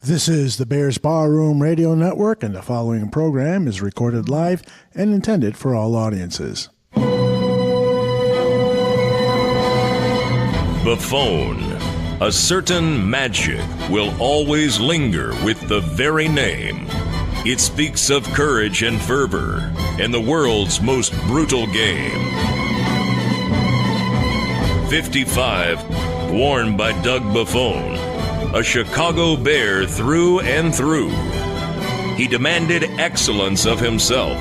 This is the Bears Barroom Radio Network, and the following program is recorded live and intended for all audiences. Buffone. A certain magic will always linger with the very name. It speaks of courage and fervor and the world's most brutal game. 55, worn by Doug Buffone. A Chicago Bear through and through. He demanded excellence of himself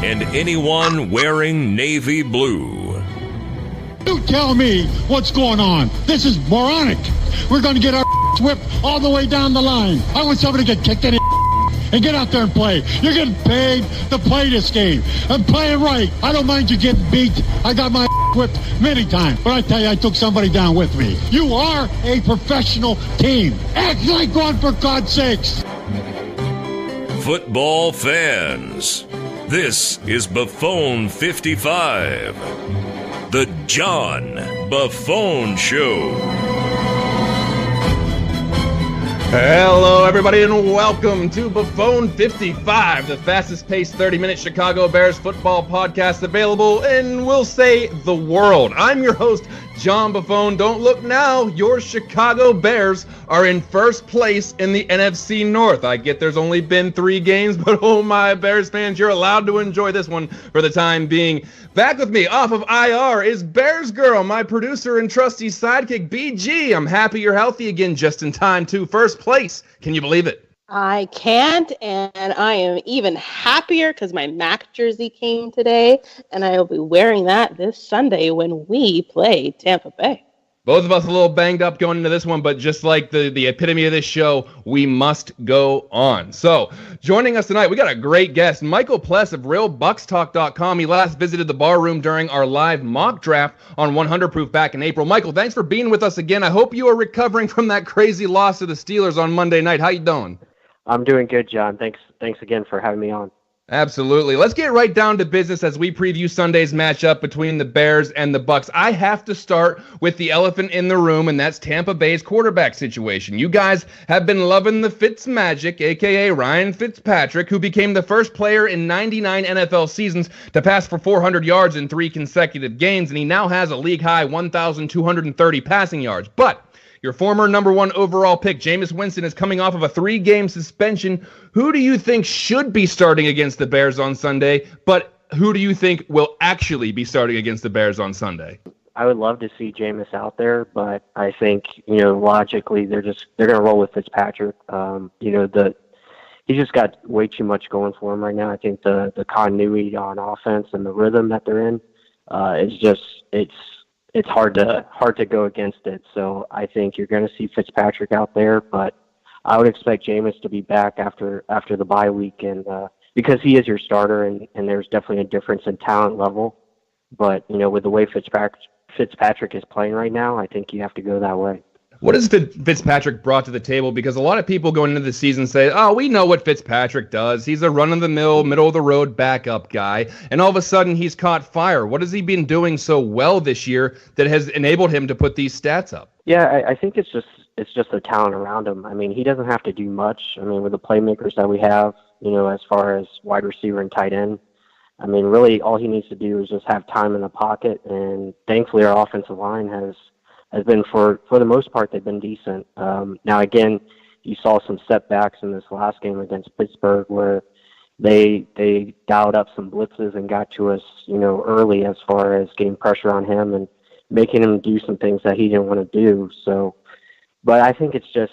and anyone wearing navy blue. You tell me what's going on. This is moronic. We're going to get our whipped all the way down the line. I want somebody to get kicked in and get out there and play. You're getting paid to play this game. And play it right. I don't mind you getting beat. I got my whipped many times. But I tell you, I took somebody down with me. You are a professional team. Act like one, for God's sakes. Football fans, this is Buffone55, the John Buffone Show. Hello, everybody, and welcome to Buffone55, the fastest-paced 30-minute Chicago Bears football podcast available in, we'll say, the world. I'm your host, John Buffone. Don't look now. Your Chicago Bears are in first place in the NFC North. I get there's only been 3 games, but oh my Bears fans, you're allowed to enjoy this one for the time being. Back with me off of IR is BearsGrl, my producer and trusty sidekick, BG. I'm happy you're healthy again, just in time to first place. Can you believe it? I can't, and I am even happier because my Mac jersey came today, and I will be wearing that this Sunday when we play Tampa Bay. Both of us a little banged up going into this one, but just like the epitome of this show, we must go on. So, joining us tonight, we got a great guest, Michael Pless of RealBucsTalk.com. He last visited the bar room during our live mock draft on 100 Proof back in April. Michael, thanks for being with us again. I hope you are recovering from that crazy loss to the Steelers on Monday night. How you doing? I'm doing good, John. Thanks again for having me on. Absolutely. Let's get right down to business as we preview Sunday's matchup between the Bears and the Bucs. I have to start with the elephant in the room, and that's Tampa Bay's quarterback situation. You guys have been loving the FitzMagic, a.k.a. Ryan FitzPatrick, who became the first player in 99 NFL seasons to pass for 400 yards in 3 consecutive games, and he now has a league-high 1,230 passing yards. But your former number 1 overall pick, Jameis Winston, is coming off of a 3-game suspension. Who do you think should be starting against the Bears on Sunday? But who do you think will actually be starting against the Bears on Sunday? I would love to see Jameis out there, but I think, logically they're going to roll with Fitzpatrick. He's just got way too much going for him right now. I think the continuity on offense and the rhythm that they're in it's hard to go against it. So I think you're going to see Fitzpatrick out there, but I would expect Jameis to be back after the bye week, and because he is your starter, and there's definitely a difference in talent level. But with the way Fitzpatrick is playing right now, I think you have to go that way. What has Fitzpatrick brought to the table? Because a lot of people going into the season say, oh, we know what Fitzpatrick does. He's a run-of-the-mill, middle-of-the-road backup guy. And all of a sudden, he's caught fire. What has he been doing so well this year that has enabled him to put these stats up? Yeah, I think it's just the talent around him. I mean, he doesn't have to do much. I mean, with the playmakers that we have, as far as wide receiver and tight end, I mean, really all he needs to do is just have time in the pocket. And thankfully, our offensive line has been, for the most part, they've been decent. Now, again, you saw some setbacks in this last game against Pittsburgh where they dialed up some blitzes and got to us, early as far as getting pressure on him and making him do some things that he didn't want to do. So, but I think it's just,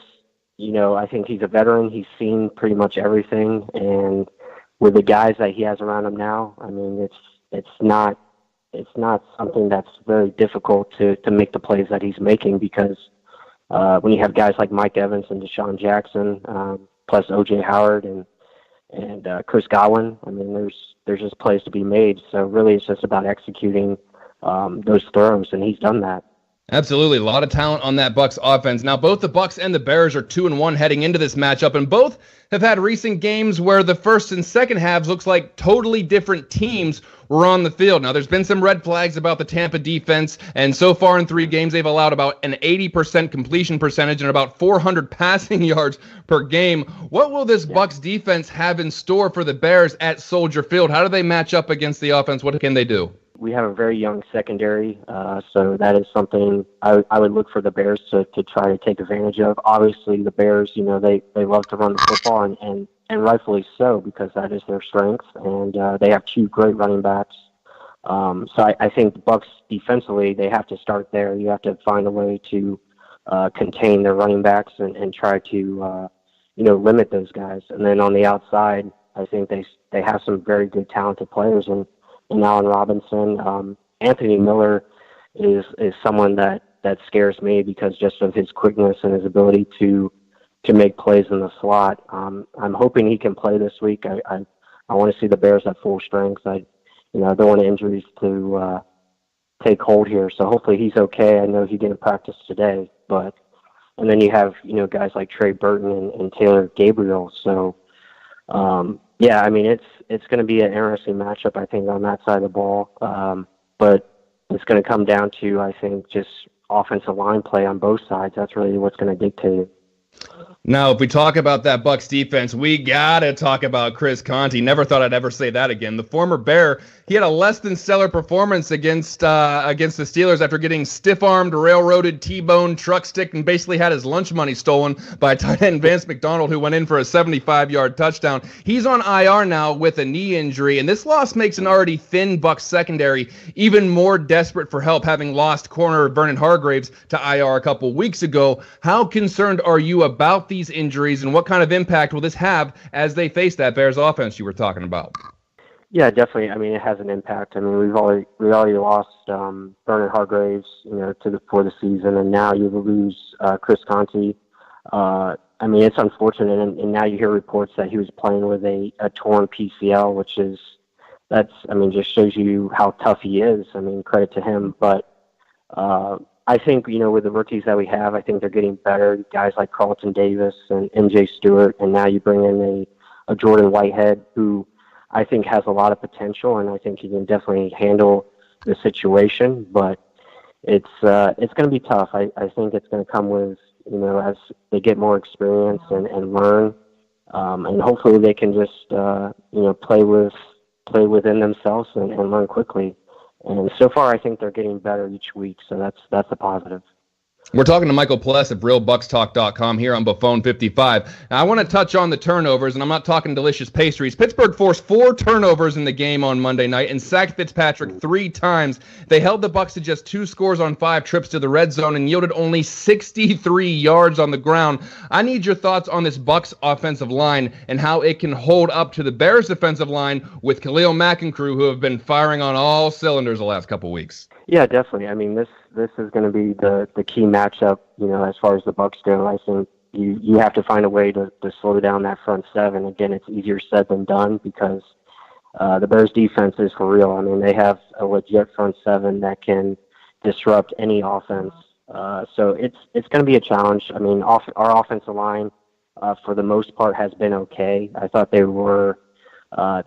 I think he's a veteran. He's seen pretty much everything. And with the guys that he has around him now, I mean, it's not something that's very difficult to make the plays that he's making, because when you have guys like Mike Evans and Deshaun Jackson, plus O.J. Howard and Chris Godwin, I mean, there's just plays to be made. So really it's just about executing those throws, and he's done that. Absolutely. A lot of talent on that Bucs offense. Now, both the Bucs and the Bears are 2-1 heading into this matchup, and both have had recent games where the first and second halves looks like totally different teams were on the field. Now, there's been some red flags about the Tampa defense, and so far in 3 games, they've allowed about an 80% completion percentage and about 400 passing yards per game. What will this Bucs defense have in store for the Bears at Soldier Field? How do they match up against the offense? What can they do? We have a very young secondary, so that is something I would look for the Bears to try to take advantage of. Obviously, the Bears, they love to run the football, and rightfully so, because that is their strength, and they have 2 great running backs. So I think the Bucs defensively, they have to start there. You have to find a way to contain their running backs and try to limit those guys. And then on the outside, I think they have some very good talented players, and Allen Robinson. Anthony Miller is someone that scares me because just of his quickness and his ability to make plays in the slot. I'm hoping he can play this week. I want to see the Bears at full strength. I don't want injuries to take hold here. So hopefully he's okay. I know he didn't practice today, and then you have guys like Trey Burton and Taylor Gabriel. So yeah, I mean it's going to be an interesting matchup, I think, on that side of the ball. But it's going to come down to, I think, just offensive line play on both sides. That's really what's going to dictate it. Now, if we talk about that Bucs defense, we got to talk about Chris Conte. Never thought I'd ever say that again. The former Bear, he had a less than stellar performance against the Steelers after getting stiff-armed, railroaded, T-boned, truck sticked, and basically had his lunch money stolen by tight end Vance McDonald, who went in for a 75-yard touchdown. He's on IR now with a knee injury, and this loss makes an already thin Bucs secondary even more desperate for help, having lost corner Vernon Hargreaves to IR a couple weeks ago. How concerned are you about these injuries, and what kind of impact will this have as they face that Bears offense you were talking about? Yeah, definitely. I mean, it has an impact. I mean, we already lost Vernon Hargreaves, for the season, and now you lose Chris Conte. I mean, it's unfortunate, and now you hear reports that he was playing with a torn PCL, just shows you how tough he is. I mean, credit to him, but I think, with the rookies that we have, I think they're getting better. Guys like Carlton Davis and MJ Stewart, and now you bring in a Jordan Whitehead, who I think has a lot of potential, and I think he can definitely handle the situation. But it's going to be tough. I think it's going to come with, as they get more experience and learn, and hopefully they can just play within themselves and learn quickly. And so far, I think they're getting better each week, so that's a positive. We're talking to Michael Pless of RealBucksTalk.com here on Buffone55. Now, I want to touch on the turnovers, and I'm not talking delicious pastries. Pittsburgh forced 4 turnovers in the game on Monday night and sacked Fitzpatrick 3 times. They held the Bucs to just 2 scores on 5 trips to the red zone and yielded only 63 yards on the ground. I need your thoughts on this Bucs offensive line and how it can hold up to the Bears defensive line with Khalil Mack and crew, who have been firing on all cylinders the last couple weeks. Yeah, definitely. I mean, this is going to be the key matchup, as far as the Bucs go. I think you have to find a way to slow down that front seven. Again, it's easier said than done because the Bears defense is for real. I mean, they have a legit front seven that can disrupt any offense. So it's going to be a challenge. I mean, our offensive line, for the most part, has been okay. I thought they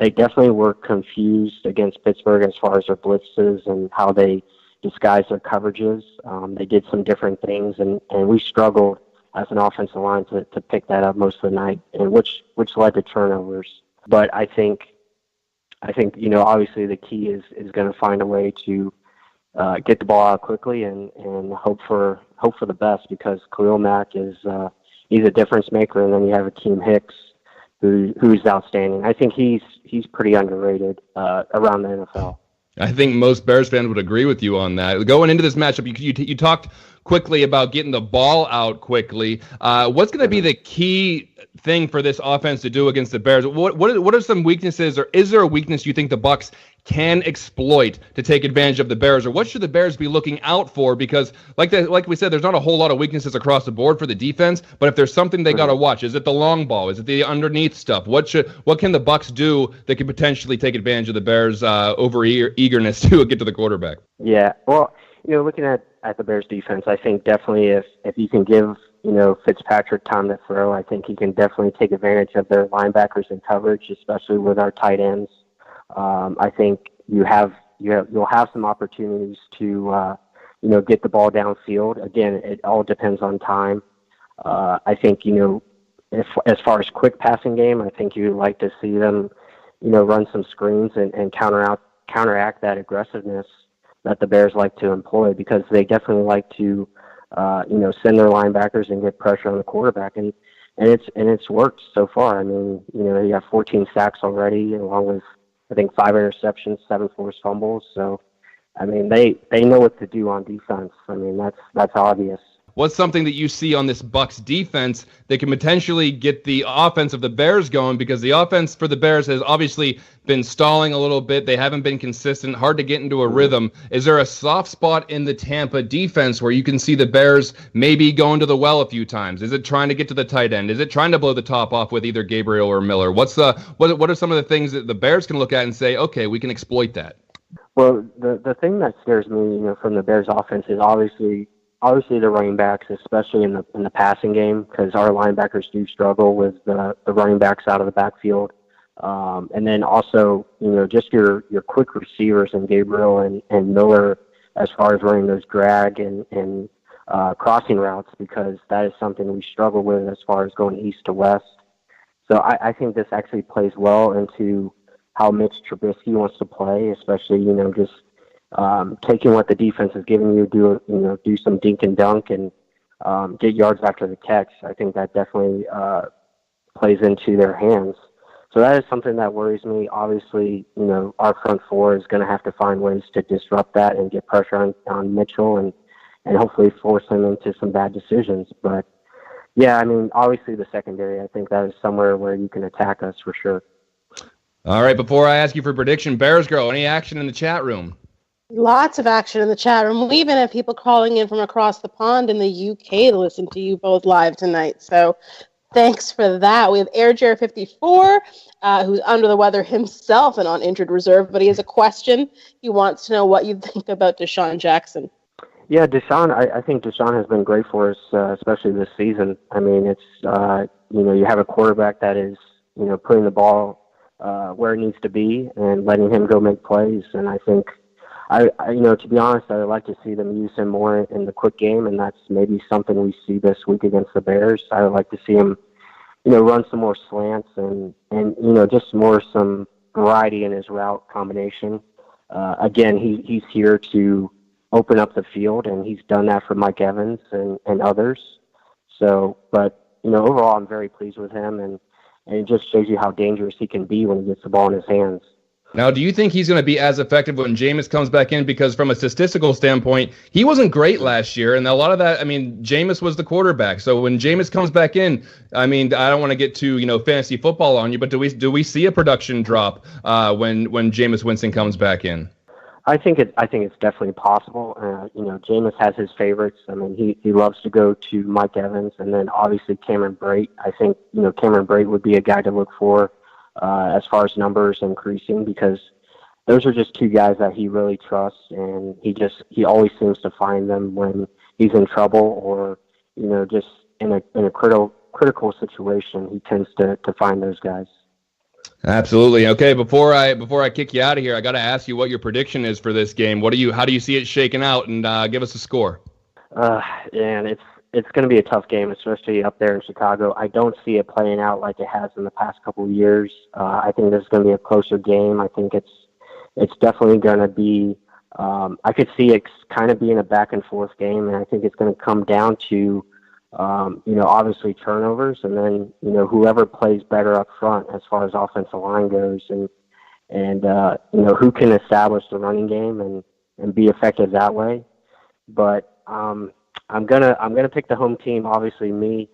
definitely were confused against Pittsburgh as far as their blitzes and how they disguise their coverages. They did some different things, and we struggled as an offensive line to pick that up most of the night, and which led to turnovers. But I think obviously the key is going to find a way to get the ball out quickly and hope for the best, because Khalil Mack he's a difference maker, and then you have Akeem Hicks who's outstanding. I think he's pretty underrated around the NFL. I think most Bears fans would agree with you on that. Going into this matchup, you talked quickly about getting the ball out quickly. What's going to be the key thing for this offense to do against the Bears? What are some weaknesses, or is there a weakness you think the Bucs can exploit to take advantage of the Bears, or what should the Bears be looking out for? Because like we said, there's not a whole lot of weaknesses across the board for the defense, but if there's something they got to watch, is it the long ball? Is it the underneath stuff? What can the Bucs do that could potentially take advantage of the Bears' eagerness to get to the quarterback? Yeah, well, looking at the Bears defense, I think definitely if you can give, Fitzpatrick time to throw, I think he can definitely take advantage of their linebackers in coverage, especially with our tight ends. I think you'll have some opportunities to, get the ball downfield. Again, it all depends on time. I think, as far as quick passing game, I think you'd like to see them, run some screens and counteract that aggressiveness that the Bears like to employ, because they definitely like to, send their linebackers and get pressure on the quarterback, and it's worked so far. I mean, you have 14 sacks already, along with I think 5 interceptions, 7 forced fumbles. So, I mean, they know what to do on defense. I mean, that's obvious. What's something that you see on this Bucs defense that can potentially get the offense of the Bears going? Because the offense for the Bears has obviously been stalling a little bit. They haven't been consistent, hard to get into a rhythm. Is there a soft spot in the Tampa defense where you can see the Bears maybe going to the well a few times? Is it trying to get to the tight end? Is it trying to blow the top off with either Gabriel or Miller? What are some of the things that the Bears can look at and say, okay, we can exploit that? Well, the thing that scares me, from the Bears offense is obviously the running backs, especially in the passing game, because our linebackers do struggle with the running backs out of the backfield. And then also, just your quick receivers in Gabriel and Miller, as far as running those drag and crossing routes, because that is something we struggle with as far as going east to west. So I think this actually plays well into how Mitch Trubisky wants to play, especially, just taking what the defense is giving you, do some dink and dunk and get yards after the catch. I think that definitely plays into their hands. So that is something that worries me. Obviously, our front four is going to have to find ways to disrupt that and get pressure on Mitchell and hopefully force him into some bad decisions. But yeah, I mean, obviously the secondary, I think that is somewhere where you can attack us for sure. All right, before I ask you for prediction, BearsGrl, any action in the chat room? Lots of action in the chat room. We even have people calling in from across the pond in the UK to listen to you both live tonight. So thanks for that. We have AirJair54, who's under the weather himself and on injured reserve, but he has a question. He wants to know what you think about Deshaun Jackson. Yeah, Deshaun, I think Deshaun has been great for us, especially this season. I mean, it's, you have a quarterback that is, putting the ball where it needs to be and letting him go make plays. And I think, to be honest, I would like to see them use him more in the quick game, and that's maybe something we see this week against the Bears. I would like to see him, run some more slants and just some variety in his route combination. Again, he's here to open up the field, and he's done that for Mike Evans and others. So, but, overall, I'm very pleased with him, and it just shows you how dangerous he can be when he gets the ball in his hands. Now, do you think he's going to be as effective when Jameis comes back in? Because from a statistical standpoint, he wasn't great last year. And a lot of that, Jameis was the quarterback. So when Jameis comes back in, I don't want to get too, fantasy football on you, but do we see a production drop when Jameis Winston comes back in? I think it's definitely possible. Jameis has his favorites. I mean, he loves to go to Mike Evans, and then obviously Cameron Brate. I think, Cameron Brate would be a guy to look for as far as numbers increasing, because those are just two guys that he really trusts, and he always seems to find them when he's in trouble or, just in a critical situation. He tends to find those guys. Absolutely. Okay, before I kick you out of here, I got to ask you what your prediction is for this game. How do you see it shaking out, and give us a score? And it's going to be a tough game, especially up there in Chicago. I don't see it playing out like it has in the past couple of years. I think this is going to be a closer game. I think it's definitely going to be. I could see it kind of being a back and forth game, and I think it's going to come down to, obviously turnovers, and then whoever plays better up front as far as offensive line goes, and who can establish the running game and be effective that way. But I'm gonna pick the home team. Obviously, me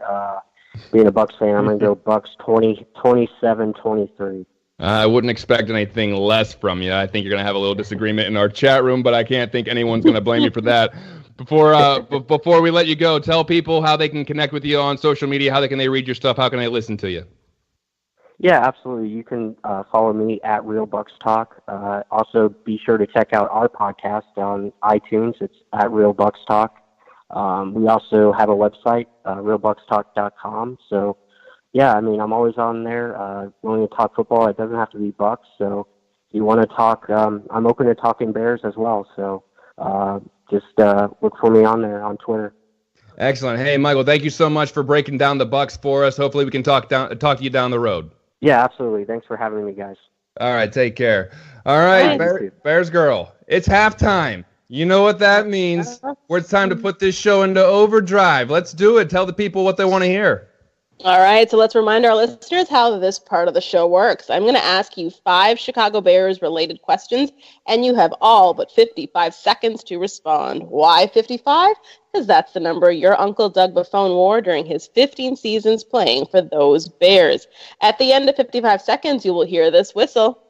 being a Bucs fan, I'm gonna go Bucs 27-23. I wouldn't expect anything less from you. I think you're gonna have a little disagreement in our chat room, but I can't think anyone's gonna blame you for that. Before we let you go, tell people how they can connect with you on social media. How can they read your stuff? How can they listen to you? Yeah, absolutely. You can follow me at Real Bucs Talk. Also, be sure to check out our podcast on iTunes. It's at Real Bucs Talk. We also have a website, realbuckstalk.com. So, yeah, I mean, I'm always on there willing to talk football. It doesn't have to be Bucs. So if you want to talk, I'm open to talking Bears as well. So just look for me on there on Twitter. Excellent. Hey, Michael, thank you so much for breaking down the Bucs for us. Hopefully we can talk to you down the road. Yeah, absolutely. Thanks for having me, guys. All right, take care. All right, BearsGrl, it's halftime. You know what that means. It's time to put this show into overdrive. Let's do it. Tell the people what they want to hear. All right, so let's remind our listeners how this part of the show works. I'm going to ask you 5 Chicago Bears-related questions, and you have all but 55 seconds to respond. Why 55? Because that's the number your Uncle Doug Buffone wore during his 15 seasons playing for those Bears. At the end of 55 seconds, you will hear this whistle,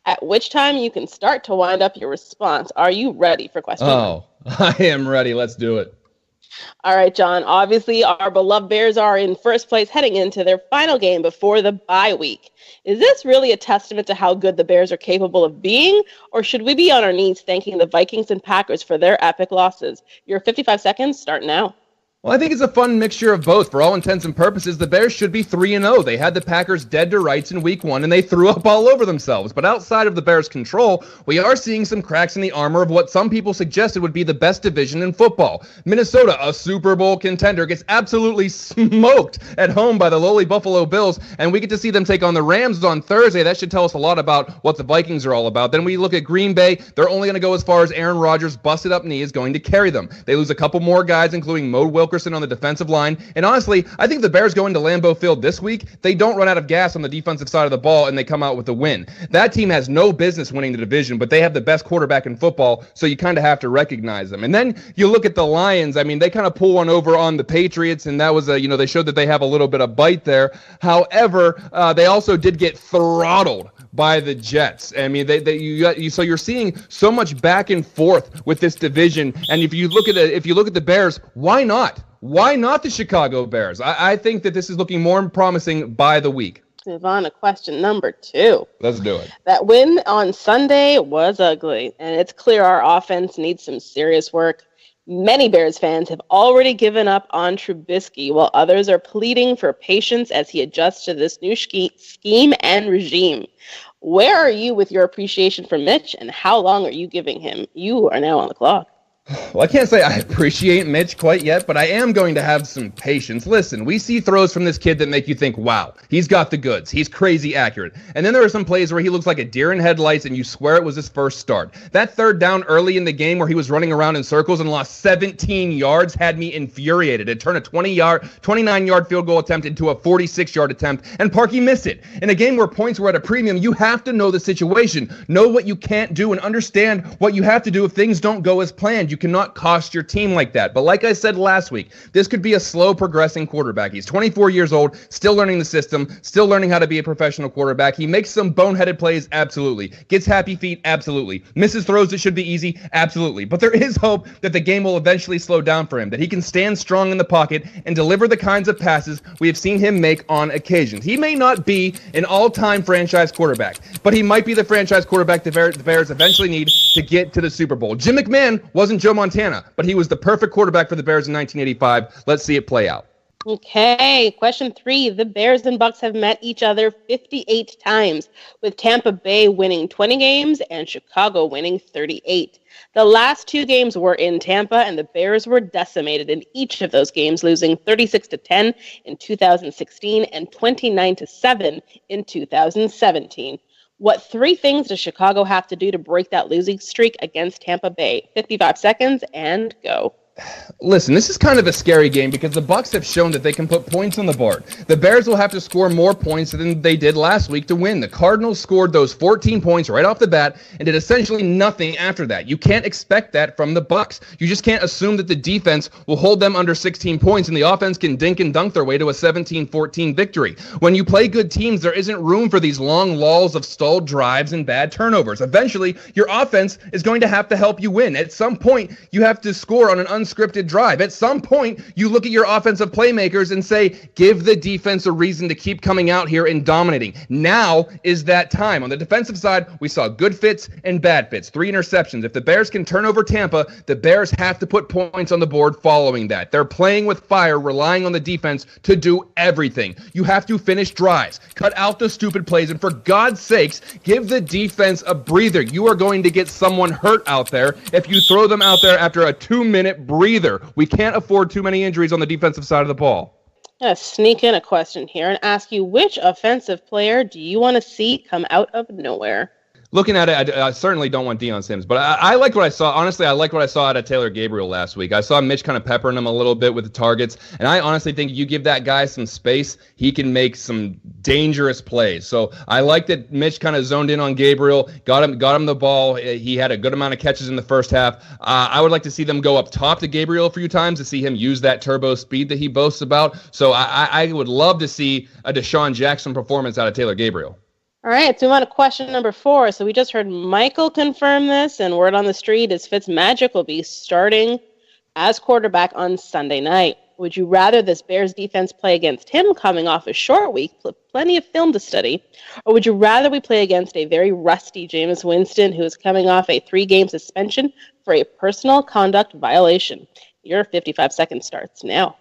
at which time you can start to wind up your response. Are you ready for question one? I am ready. Let's do it. All right, John. Obviously, our beloved Bears are in first place heading into their final game before the bye week. Is this really a testament to how good the Bears are capable of being, or should we be on our knees thanking the Vikings and Packers for their epic losses? Your 55 seconds start now. Well, I think it's a fun mixture of both. For all intents and purposes, the Bears should be 3-0. They had the Packers dead to rights in week 1, and they threw up all over themselves. But outside of the Bears' control, we are seeing some cracks in the armor of what some people suggested would be the best division in football. Minnesota, a Super Bowl contender, gets absolutely smoked at home by the lowly Buffalo Bills, and we get to see them take on the Rams on Thursday. That should tell us a lot about what the Vikings are all about. Then we look at Green Bay. They're only going to go as far as Aaron Rodgers' busted-up knee is going to carry them. They lose a couple more guys, including Mo Wilkerson on the defensive line. And honestly, I think the Bears go into Lambeau Field this week. They don't run out of gas on the defensive side of the ball, and they come out with a win. That team has no business winning the division, but they have the best quarterback in football, so you kind of have to recognize them. And then you look at the Lions. I mean, they kind of pull one over on the Patriots, and that was they showed that they have a little bit of bite there. However, they also did get throttled by the Jets. I mean, so you're seeing so much back and forth with this division. And if you look at the Bears, why not? Why not the Chicago Bears? I think that this is looking more promising by the week. Move on to question number 2. Let's do it. That win on Sunday was ugly, and it's clear our offense needs some serious work. Many Bears fans have already given up on Trubisky, while others are pleading for patience as he adjusts to this new scheme and regime. Where are you with your appreciation for Mitch, and how long are you giving him? You are now on the clock. Well, I can't say I appreciate Mitch quite yet, but I am going to have some patience. Listen, we see throws from this kid that make you think, wow, he's got the goods. He's crazy accurate. And then there are some plays where he looks like a deer in headlights and you swear it was his first start. That third down early in the game where he was running around in circles and lost 17 yards had me infuriated. It turned a 29-yard field goal attempt into a 46-yard attempt, and Parkey missed it. In a game where points were at a premium, you have to know the situation, know what you can't do, and understand what you have to do if things don't go as planned. You cannot cost your team like that. But like I said last week, this could be a slow progressing quarterback. He's 24 years old, still learning the system, still learning how to be a professional quarterback. He makes some boneheaded plays, absolutely. Gets happy feet, absolutely. Misses throws that should be easy, absolutely. But there is hope that the game will eventually slow down for him, that he can stand strong in the pocket and deliver the kinds of passes we have seen him make on occasions. He may not be an all-time franchise quarterback, but he might be the franchise quarterback the Bears eventually need to get to the Super Bowl. Jim McMahon wasn't Joe Montana, but he was the perfect quarterback for the Bears in 1985. Let's see it play out. Okay, question 3. The Bears and Bucs have met each other 58 times, with Tampa Bay winning 20 games and Chicago winning 38. The last 2 games were in Tampa, and the Bears were decimated in each of those games, losing 36-10 in 2016 and 29-7 in 2017. What 3 things does Chicago have to do to break that losing streak against Tampa Bay? 55 seconds and go. Listen, this is kind of a scary game because the Bucs have shown that they can put points on the board. The Bears will have to score more points than they did last week to win. The Cardinals scored those 14 points right off the bat and did essentially nothing after that. You can't expect that from the Bucs. You just can't assume that the defense will hold them under 16 points and the offense can dink and dunk their way to a 17-14 victory. When you play good teams, there isn't room for these long lulls of stalled drives and bad turnovers. Eventually, your offense is going to have to help you win. At some point, you have to score on an unscripted drive. At some point, you look at your offensive playmakers and say, give the defense a reason to keep coming out here and dominating. Now is that time. On the defensive side, we saw good fits and bad fits. 3 interceptions. If the Bears can turn over Tampa, the Bears have to put points on the board following that. They're playing with fire, relying on the defense to do everything. You have to finish drives, cut out the stupid plays, and for God's sakes, give the defense a breather. You are going to get someone hurt out there if you throw them out there after a 2-minute breather. We can't afford too many injuries on the defensive side of the ball. I'm going to sneak in a question here and ask you, which offensive player do you want to see come out of nowhere? Looking at it, I certainly don't want Deion Sanders, but I like what I saw. Honestly, I like what I saw out of Taylor Gabriel last week. I saw Mitch kind of peppering him a little bit with the targets, and I honestly think you give that guy some space, he can make some dangerous plays. So I like that Mitch kind of zoned in on Gabriel, got him the ball. He had a good amount of catches in the first half. I would like to see them go up top to Gabriel a few times to see him use that turbo speed that he boasts about. So I would love to see a Deshaun Jackson performance out of Taylor Gabriel. All right, so we want to question number 4. So we just heard Michael confirm this, and word on the street is FitzMagic will be starting as quarterback on Sunday night. Would you rather this Bears defense play against him coming off a short week, plenty of film to study, or would you rather we play against a very rusty Jameis Winston who is coming off a 3-game suspension for a personal conduct violation? Your 55 seconds starts now.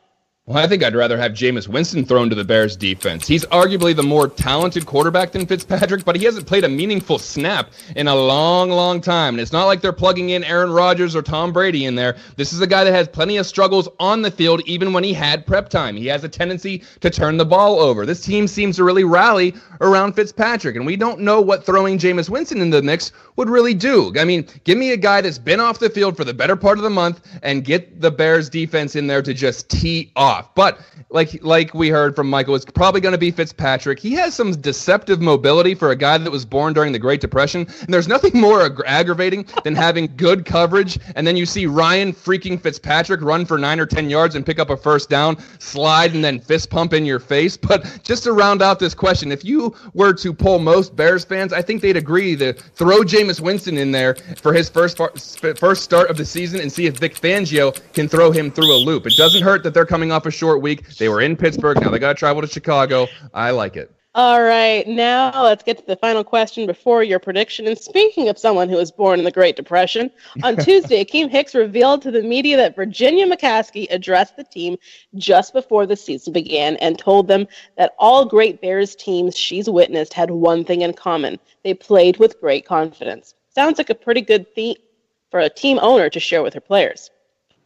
Well, I think I'd rather have Jameis Winston thrown to the Bears defense. He's arguably the more talented quarterback than Fitzpatrick, but he hasn't played a meaningful snap in a long, long time. And it's not like they're plugging in Aaron Rodgers or Tom Brady in there. This is a guy that has plenty of struggles on the field, even when he had prep time. He has a tendency to turn the ball over. This team seems to really rally around Fitzpatrick, and we don't know what throwing Jameis Winston into the mix would really do. I mean, give me a guy that's been off the field for the better part of the month and get the Bears defense in there to just tee off. But like we heard from Michael, it's probably going to be Fitzpatrick. He has some deceptive mobility for a guy that was born during the Great Depression, and there's nothing more aggravating than having good coverage, and then you see Ryan freaking Fitzpatrick run for 9 or 10 yards and pick up a first down, slide, and then fist pump in your face. But just to round out this question, if you were to poll most Bears fans, I think they'd agree to throw Jameis Winston in there for his first start of the season and see if Vic Fangio can throw him through a loop. It doesn't hurt that they're coming off a short week. They were in Pittsburgh. Now they got to travel to Chicago. I like it. All right. Now let's get to the final question before your prediction. And speaking of someone who was born in the Great Depression, on Tuesday, Akeem Hicks revealed to the media that Virginia McCaskey addressed the team just before the season began and told them that all great Bears teams she's witnessed had one thing in common. They played with great confidence. Sounds like a pretty good thing for a team owner to share with her players.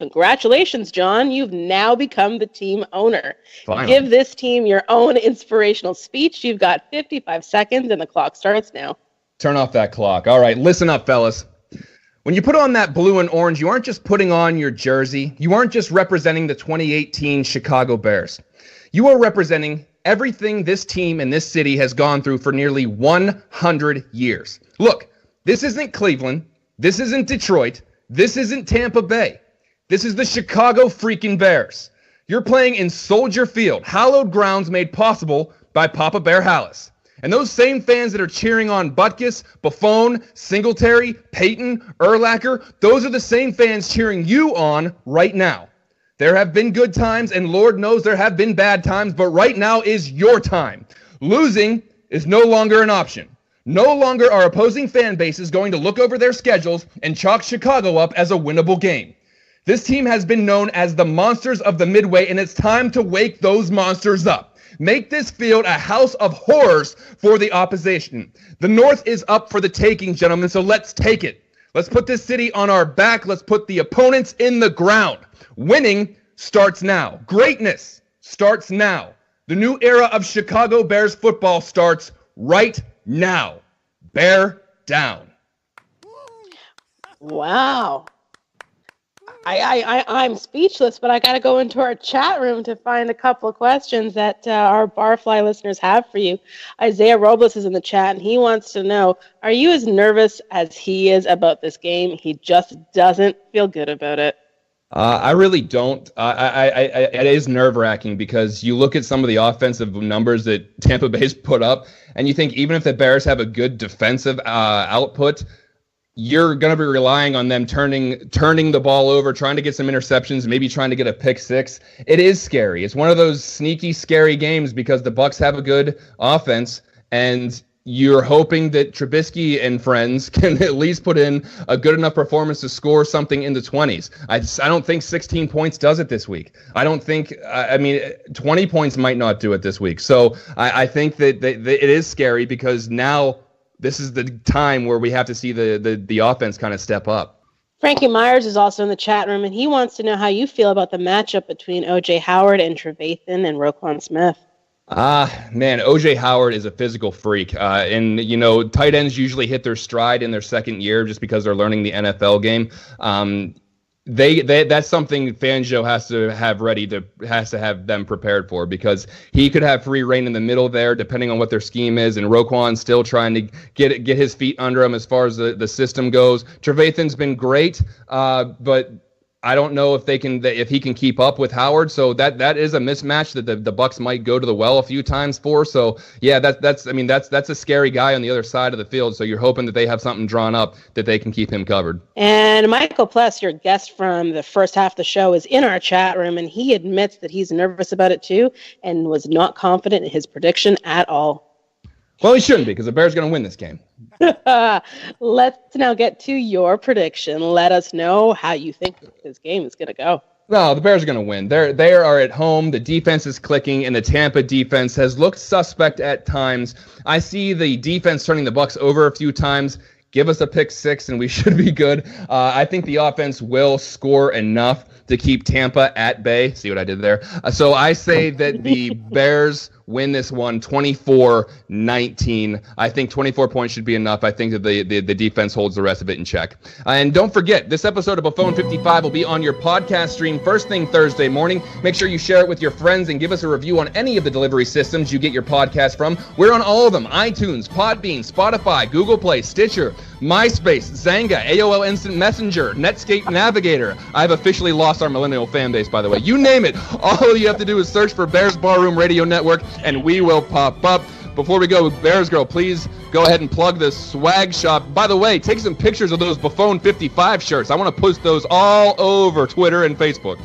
Congratulations, John. You've now become the team owner. Finally. Give this team your own inspirational speech. You've got 55 seconds, and the clock starts now. Turn off that clock. All right, listen up, fellas. When you put on that blue and orange, you aren't just putting on your jersey. You aren't just representing the 2018 Chicago Bears. You are representing everything this team and this city has gone through for nearly 100 years. Look, this isn't Cleveland. This isn't Detroit. This isn't Tampa Bay. This is the Chicago freaking Bears. You're playing in Soldier Field, hallowed grounds made possible by Papa Bear Hallis. And those same fans that are cheering on Butkus, Buffone, Singletary, Peyton, Urlacher, those are the same fans cheering you on right now. There have been good times, and Lord knows there have been bad times, but right now is your time. Losing is no longer an option. No longer are opposing fan bases going to look over their schedules and chalk Chicago up as a winnable game. This team has been known as the Monsters of the Midway, and it's time to wake those monsters up. Make this field a house of horrors for the opposition. The North is up for the taking, gentlemen, so let's take it. Let's put this city on our back. Let's put the opponents in the ground. Winning starts now. Greatness starts now. The new era of Chicago Bears football starts right now. Bear down. Wow. I'm speechless, but I got to go into our chat room to find a couple of questions that our Barfly listeners have for you. Isaiah Robles is in the chat, and he wants to know, are you as nervous as he is about this game? He just doesn't feel good about it. I really don't. It is nerve-wracking because you look at some of the offensive numbers that Tampa Bay's put up, and you think even if the Bears have a good defensive output, you're going to be relying on them turning the ball over, trying to get some interceptions, maybe trying to get a pick six. It is scary. It's one of those sneaky, scary games because the Bucs have a good offense, and you're hoping that Trubisky and friends can at least put in a good enough performance to score something in the 20s. I don't think 16 points does it this week. I don't think, 20 points might not do it this week. So I think that it is scary because now this is the time where we have to see the offense kind of step up. Frankie Myers is also in the chat room, and he wants to know how you feel about the matchup between O.J. Howard and Trevathan and Roquan Smith. Man, O.J. Howard is a physical freak. And, tight ends usually hit their stride in their second year just because they're learning the NFL game. That's something Fangio has to have them prepared for, because he could have free reign in the middle there, depending on what their scheme is. And Roquan's still trying to get his feet under him as far as the system goes. Trevathan's been great, but I don't know if he can keep up with Howard. So that is a mismatch that the Bucs might go to the well a few times for. So yeah, that's a scary guy on the other side of the field. So you're hoping that they have something drawn up that they can keep him covered. And Michael Pless, your guest from the first half of the show, is in our chat room, and he admits that he's nervous about it too, and was not confident in his prediction at all. Well, he shouldn't be, because the Bears are going to win this game. Let's now get to your prediction. Let us know how you think this game is going to go. No, the Bears are going to win. They are at home. The defense is clicking, and the Tampa defense has looked suspect at times. I see the defense turning the Bucs over a few times. Give us a pick six, and we should be good. I think the offense will score enough to keep Tampa at bay. See what I did there? So I say that the Bears win this one 24-19. I think 24 points should be enough. I think that the defense holds the rest of it in check. And don't forget, this episode of Buffone55 will be on your podcast stream first thing Thursday morning. Make sure you share it with your friends and give us a review on any of the delivery systems you get your podcast from. We're on all of them: iTunes, Podbean, Spotify, Google Play, Stitcher, MySpace, Zanga, AOL Instant Messenger, Netscape Navigator. I've officially lost our millennial fan base, by the way. You name it. All you have to do is search for Bears Barroom Radio Network, and we will pop up. Before we go, BearsGrl, please go ahead and plug the swag shop. By the way, take some pictures of those Buffone55 shirts. I want to post those all over Twitter and Facebook.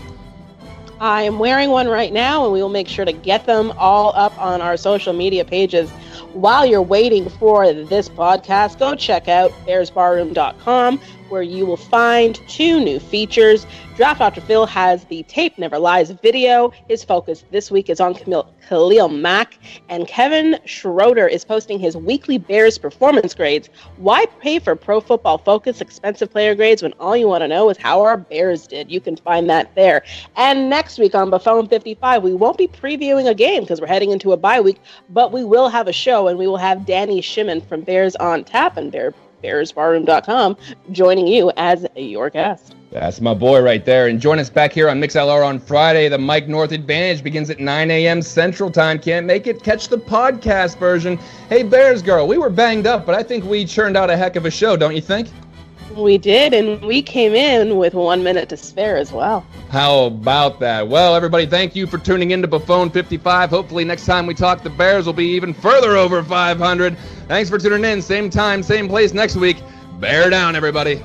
I am wearing one right now, and we will make sure to get them all up on our social media pages. While you're waiting for this podcast, go check out BearsBarroom.com, where you will find 2 new features. Draft Dr. Phil has the Tape Never Lies video. His focus this week is on Khalil Mack. And Kevin Schroeder is posting his weekly Bears performance grades. Why pay for Pro Football Focus expensive player grades when all you want to know is how our Bears did? You can find that there. And next week on Buffone55, we won't be previewing a game because we're heading into a bye week, but we will have a show, and we will have Danny Shimon from Bears on Tap and BearsBarroom.com joining you as your guest. That's my boy right there. And join us back here on MixLR on Friday. The Mike North Advantage begins at 9 a.m. Central Time. Can't make it? Catch the podcast version. Hey, BearsGrl, we were banged up, but I think we churned out a heck of a show, don't you think? We did, and we came in with 1 minute to spare as well. How about that? Well, everybody, thank you for tuning in to Buffone55. Hopefully next time we talk, the Bears will be even further over 500. Thanks for tuning in. Same time, same place next week. Bear down, everybody.